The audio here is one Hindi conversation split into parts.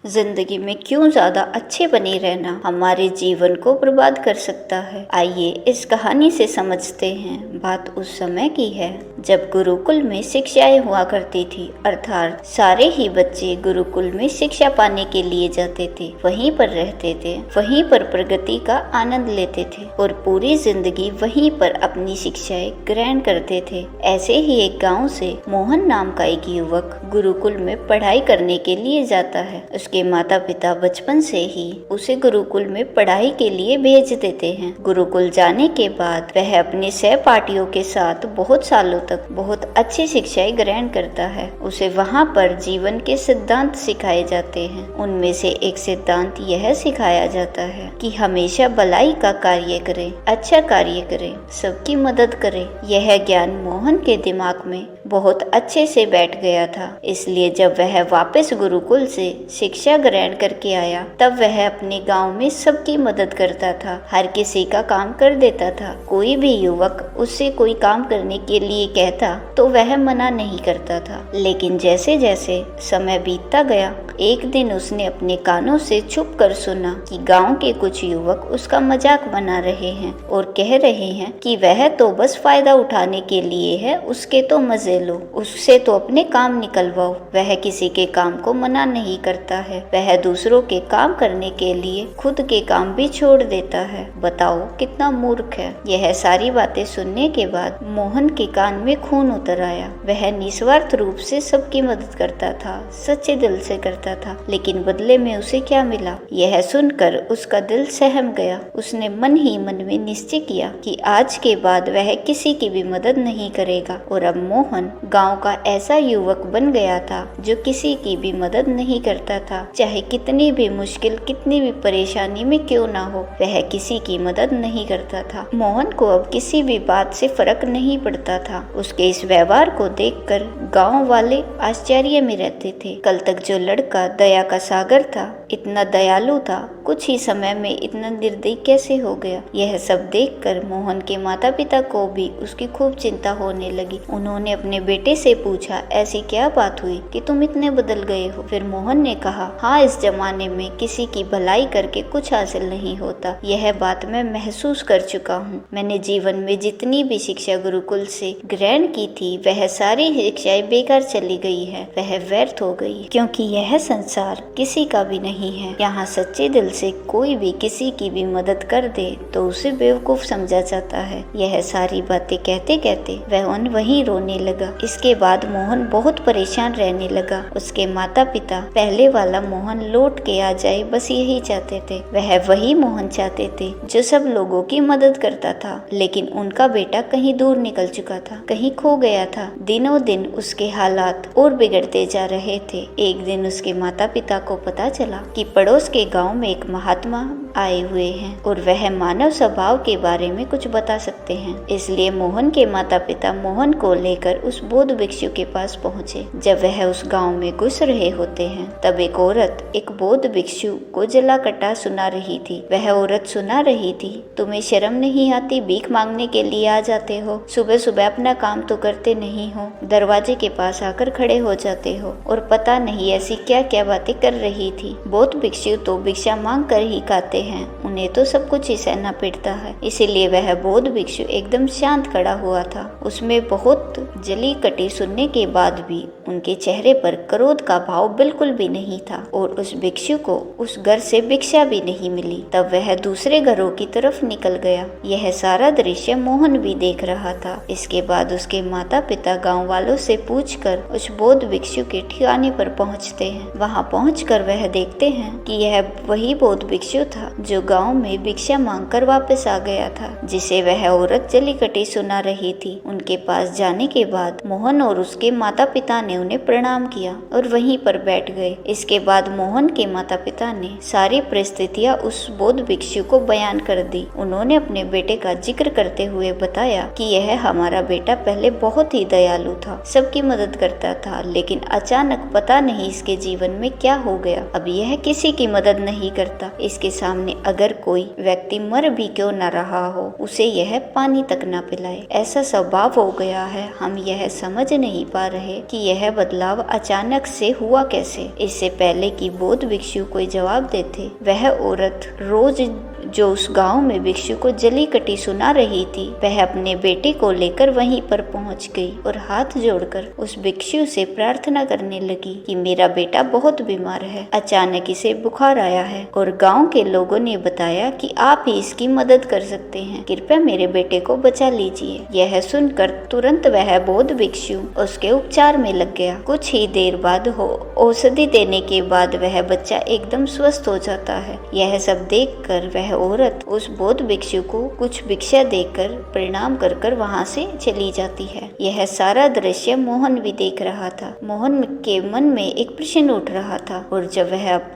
जिंदगी में क्यों ज्यादा अच्छे बने रहना हमारे जीवन को बर्बाद कर सकता है। आइए इस कहानी से समझते हैं। बात उस समय की है जब गुरुकुल में शिक्षाएं हुआ करती थी, अर्थात सारे ही बच्चे गुरुकुल में शिक्षा पाने के लिए जाते थे, वहीं पर रहते थे, वहीं पर प्रगति का आनंद लेते थे और पूरी जिंदगी वहीं पर अपनी शिक्षाएं ग्रहण करते थे। ऐसे ही एक गाँव से मोहन नाम का एक युवक गुरुकुल में पढ़ाई करने के लिए जाता है। उसके माता पिता बचपन से ही उसे गुरुकुल में पढ़ाई के लिए भेज देते हैं। गुरुकुल जाने के बाद वह अपने सहपाठियों के साथ बहुत सालों तक बहुत अच्छी शिक्षाएं ग्रहण करता है। उसे वहाँ पर जीवन के सिद्धांत सिखाए जाते हैं। उनमें से एक सिद्धांत यह सिखाया जाता है कि हमेशा भलाई का कार्य करें, अच्छा कार्य करें, सबकी मदद करें। यह ज्ञान मोहन के दिमाग में बहुत अच्छे से बैठ गया था। इसलिए जब वह वापस गुरुकुल से शिक्षा ग्रहण करके आया तब वह अपने गांव में सबकी मदद करता था, हर किसी का काम कर देता था। कोई भी युवक उससे कोई काम करने के लिए कहता तो वह मना नहीं करता था। लेकिन जैसे जैसे समय बीतता गया, एक दिन उसने अपने कानों से छुप कर सुना कि गांव के कुछ युवक उसका मजाक बना रहे हैं और कह रहे हैं कि वह तो बस फायदा उठाने के लिए है, उसके तो मजे लो, उससे तो अपने काम निकलवाओ। वह किसी के काम को मना नहीं करता है, वह दूसरों के काम करने के लिए खुद के काम भी छोड़ देता है। बताओ कितना मूर्ख है। यह सारी बातें सुनने के बाद मोहन के कान में खून उतर आया। वह निस्वार्थ रूप से सबकी मदद करता था, सच्चे दिल से करता था, लेकिन बदले में उसे क्या मिला? यह सुनकर उसका दिल सहम गया। उसने मन ही मन में निश्चय किया कि आज के बाद वह किसी की भी मदद नहीं करेगा। और अब मोहन गांव का ऐसा युवक बन गया था जो किसी की भी मदद नहीं करता था। चाहे कितनी भी मुश्किल, कितनी भी परेशानी में क्यों ना हो, वह किसी की मदद नहीं करता था। मोहन को अब किसी भी बात से फर्क नहीं पड़ता था। उसके इस व्यवहार को देखकर गांव वाले आश्चर्य में रहते थे। कल तक जो लड़का दया का सागर था, इतना दयालु था, कुछ ही समय में इतना निर्दयी कैसे हो गया? यह सब देखकर मोहन के माता पिता को भी उसकी खूब चिंता होने लगी। उन्होंने अपने बेटे से पूछा, ऐसी क्या बात हुई कि तुम इतने बदल गए हो? फिर मोहन ने कहा, हाँ, इस जमाने में किसी की भलाई करके कुछ हासिल नहीं होता। यह बात मैं महसूस कर चुका हूँ। मैंने जीवन में जितनी भी शिक्षा गुरुकुल से ग्रहण की थी, वह सारी शिक्षाएं बेकार चली गई है, वह व्यर्थ हो गई, क्योंकि यह संसार किसी का भी नहीं है। यहाँ सच्चे दिल से कोई भी किसी की भी मदद कर दे तो उसे बेवकूफ समझा जाता है। यह सारी बातें कहते कहते वह वहीं रोने लगा। इसके बाद मोहन बहुत परेशान रहने लगा। उसके माता पिता पहले वाला मोहन लौट के आ जाए, बस यही चाहते थे। वह वही मोहन चाहते थे जो सब लोगों की मदद करता था। लेकिन उनका बेटा कहीं दूर निकल चुका था, कहीं खो गया था। दिनों दिन उसके हालात और बिगड़ते जा रहे थे। एक दिन उसके माता पिता को पता चला कि पड़ोस के गांव में एक महात्मा आए हुए हैं और वह मानव स्वभाव के बारे में कुछ बता सकते हैं। इसलिए मोहन के माता पिता मोहन को लेकर उस बौद्ध भिक्षु के पास पहुँचे। जब वह उस गांव में घुस रहे होते हैं तब एक औरत एक बौद्ध भिक्षु को जला कटा सुना रही थी। वह औरत सुना रही थी, तुम्हें शर्म नहीं आती? भीख मांगने के लिए आ जाते हो, सुबह सुबह अपना काम तो करते नहीं हो, दरवाजे के पास आकर खड़े हो जाते हो और पता नहीं ऐसी क्या क्या बातें कर रही थी। बौद्ध भिक्षु तो भिक्षा मांग कर ही खाते हैं, उन्हें तो सब कुछ ही सहना पड़ता है। इसीलिए वह बौद्ध भिक्षु एकदम शांत खड़ा हुआ था। उसमें बहुत जली कटी सुनने के बाद भी उनके चेहरे पर क्रोध का भाव बिल्कुल भी नहीं था और उस भिक्षु को उस घर से भिक्षा भी नहीं मिली। तब वह दूसरे घरों की तरफ निकल गया। यह सारा दृश्य मोहन भी देख रहा था। इसके बाद उसके माता पिता गांव वालों से पूछकर उस बौद्ध भिक्षु के ठिकाने पर पहुंचते हैं। वहां पहुंचकर वह देखते हैं कि यह वही बौद्ध भिक्षु था जो गांव में भिक्षा मांगकर वापस आ गया था, जिसे वह औरत जली कटी सुना रही थी। उनके पास जाने के बाद मोहन और उसके माता पिता ने उन्हें प्रणाम किया और वहीं पर बैठ गए। इसके बाद मोहन के माता पिता ने सारी परिस्थितियां उस बौद्ध भिक्षु को बयान कर दी। उन्होंने अपने बेटे का जिक्र करते हुए बताया कि यह हमारा बेटा पहले बहुत ही दयालु था, सबकी मदद करता था, लेकिन अचानक पता नहीं इसके जीवन में क्या हो गया। अब यह किसी की मदद नहीं करता। इसके सामने अगर कोई व्यक्ति मर भी क्यों न रहा हो, उसे यह पानी तक न पिलाए। ऐसा स्वभाव हो गया है। हम यह समझ नहीं पा रहे कि यह यह बदलाव अचानक से हुआ कैसे? इससे पहले कि बौद्ध भिक्षु कोई जवाब देते, वह औरत रोज जो उस गांव में भिक्षु को जली कटी सुना रही थी, वह अपने बेटे को लेकर वहीं पर पहुंच गई और हाथ जोड़कर उस भिक्षु से प्रार्थना करने लगी कि मेरा बेटा बहुत बीमार है, अचानक इसे बुखार आया है और गांव के लोगों ने बताया कि आप ही इसकी मदद कर सकते हैं, कृपया मेरे बेटे को बचा लीजिए। यह सुनकर तुरंत वह बौद्ध भिक्षु उसके उपचार में लग गया। कुछ ही देर बाद औषधि देने के बाद वह बच्चा एकदम स्वस्थ हो जाता है। यह सब देखकर वह औरत उस बौद्ध भिक्षु को कुछ भिक्षा देकर प्रणाम कर कर वहाँ से चली जाती है। यह सारा दृश्य मोहन भी देख रहा था। मोहन के मन में एक प्रश्न उठ रहा था और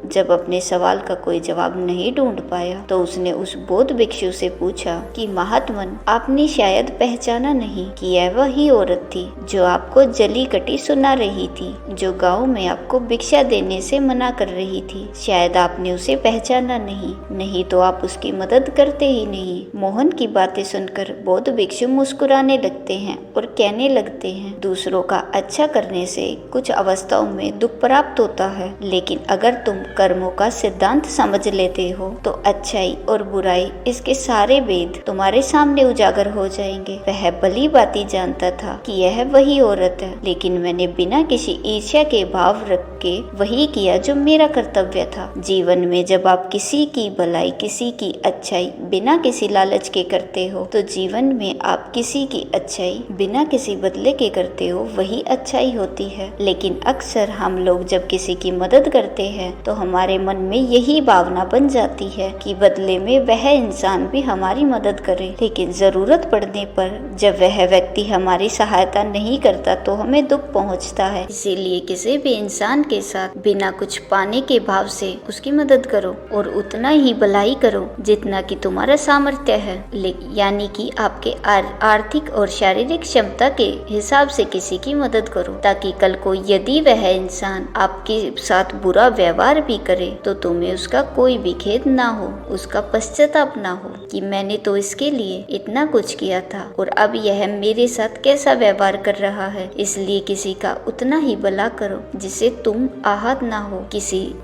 जब अपने सवाल का कोई जवाब नहीं ढूंढ पाया तो उसने उस बौद्ध भिक्षु से पूछा कि महात्मन, आपने शायद पहचाना नहीं कि यह वही औरत थी जो आपको जली कटी सुना रही थी, जो गाँव में आपको भिक्षा देने से मना कर रही थी। शायद आपने उसे पहचाना नहीं तो आप उसकी मदद करते ही नहीं। मोहन की बातें सुनकर बौद्ध भिक्षु मुस्कुराने लगते हैं और कहने लगते हैं, दूसरों का अच्छा करने से कुछ अवस्थाओं में दुख प्राप्त होता है, लेकिन अगर तुम कर्मों का सिद्धांत समझ लेते हो तो अच्छाई और बुराई इसके सारे भेद तुम्हारे सामने उजागर हो जाएंगे। वह भली भांति जानता था कि यह वही औरत है, लेकिन मैंने बिना किसी ईर्ष्या के भाव रख के वही किया जो मेरा कर्तव्य था। जीवन में जब आप किसी की भलाई, किसी की अच्छाई बिना किसी लालच के करते हो तो जीवन में आप किसी की अच्छाई बिना किसी बदले के करते हो, वही अच्छाई होती है। लेकिन अक्सर हम लोग जब किसी की मदद करते हैं तो हमारे मन में यही भावना बन जाती है कि बदले में वह इंसान भी हमारी मदद करे, लेकिन जरूरत पड़ने पर जब वह व्यक्ति हमारी सहायता नहीं करता तो हमें दुख पहुंचता है। इसीलिए किसी भी इंसान के साथ बिना कुछ पाने के भाव से उसकी मदद करो और उतना ही भलाई करो जितना कि तुम्हारा सामर्थ्य है, यानी कि आपके आर्थिक और शारीरिक क्षमता के हिसाब से किसी की मदद करो, ताकि कल को यदि वह इंसान आपके साथ बुरा व्यवहार भी करे तो तुम्हें उसका कोई भी खेद ना हो, उसका पश्चाताप ना हो कि मैंने तो इसके लिए इतना कुछ किया था और अब यह मेरे साथ कैसा व्यवहार कर रहा है। इसलिए किसी का उतना ही भला करो जिससे तुम आहत ना हो।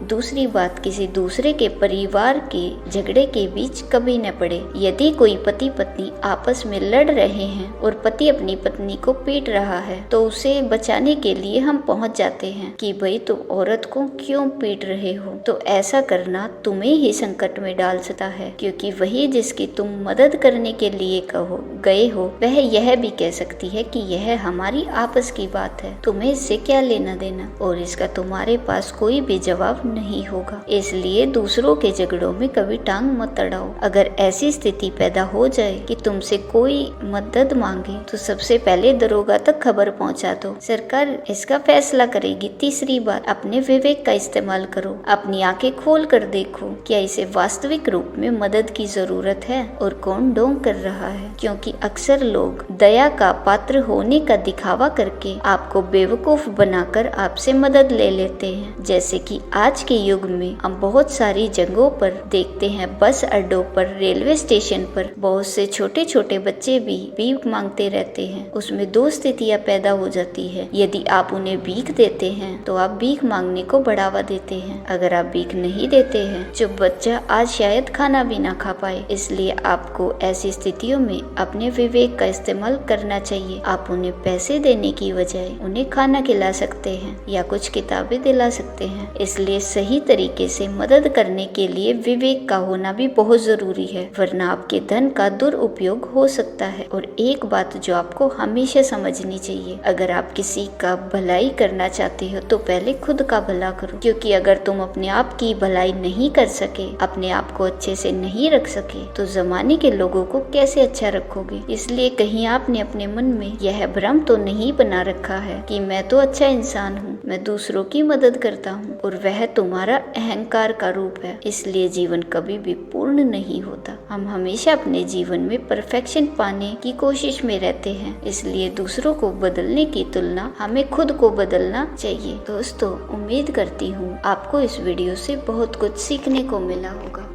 दूसरी बात, किसी दूसरे के परिवार के झगड़े के बीच कभी न पड़े। यदि कोई पति पत्नी आपस में लड़ रहे हैं और पति अपनी पत्नी को पीट रहा है तो उसे बचाने के लिए हम पहुंच जाते हैं कि भाई तुम औरत को क्यों पीट रहे हो। तो ऐसा करना तुम्हें ही संकट में डाल सकता है, क्योंकि वही जिसकी तुम मदद करने के लिए गए हो वह यह भी कह सकती है कि यह हमारी आपस की बात है, तुम्हें इससे क्या लेना देना, और इसका तुम्हारे पास कोई भी जवाब नहीं होगा। इसलिए दूसरों के झगड़ों में कभी टांग मत अड़ाओ। अगर ऐसी स्थिति पैदा हो जाए कि तुमसे कोई मदद मांगे तो सबसे पहले दरोगा तक खबर पहुंचा दो, सरकार इसका फैसला करेगी। तीसरी बात, अपने विवेक का इस्तेमाल करो, अपनी आंखें खोल कर देखो क्या इसे वास्तविक रूप में मदद की जरूरत है और कौन ढोंग कर रहा है, क्योंकि अक्सर लोग दया का पात्र होने का दिखावा करके आपको बेवकूफ बनाकर आपसे मदद ले लेते हैं। जैसे कि आज के युग में हम बहुत सारी जगहों पर देखते हैं, बस अड्डों पर, रेलवे स्टेशन पर बहुत से छोटे छोटे बच्चे भी भीख मांगते रहते हैं। उसमें दो स्थितियां पैदा हो जाती है। यदि आप उन्हें भीख देते हैं तो आप भीख मांगने को बढ़ावा देते हैं। अगर आप भीख नहीं देते हैं, जो बच्चा आज शायद खाना भी ना खा पाए, इसलिए आपको ऐसी स्थितियों में अपने विवेक का इस्तेमाल करना चाहिए। आप उन्हें पैसे देने की बजाय उन्हें खाना खिला सकते हैं या कुछ किताबें दिला सकते हैं। इसलिए सही तरीके से मदद करने के लिए विवेक का होना भी बहुत जरूरी है, वरना आपके धन का दुरुपयोग हो सकता है। और एक बात जो आपको हमेशा समझनी चाहिए, अगर आप किसी का भलाई करना चाहते हो तो पहले खुद का भला करो, क्योंकि अगर तुम अपने आप की भलाई नहीं कर सके, अपने आप को अच्छे से नहीं रख सके, तो जमाने के लोगों को कैसे अच्छा रखोगे। इसलिए कहीं आपने अपने मन में यह भ्रम तो नहीं बना रखा है कि मैं तो अच्छा इंसान हूँ, मैं दूसरों की मदद करता हूँ, और वह तुम्हारा अहंकार का रूप है। इसलिए जीवन कभी भी पूर्ण नहीं होता। हम हमेशा अपने जीवन में परफेक्शन पाने की कोशिश में रहते हैं। इसलिए दूसरों को बदलने की तुलना हमें खुद को बदलना चाहिए। दोस्तों, उम्मीद करती हूँ आपको इस वीडियो से बहुत कुछ सीखने को मिला होगा।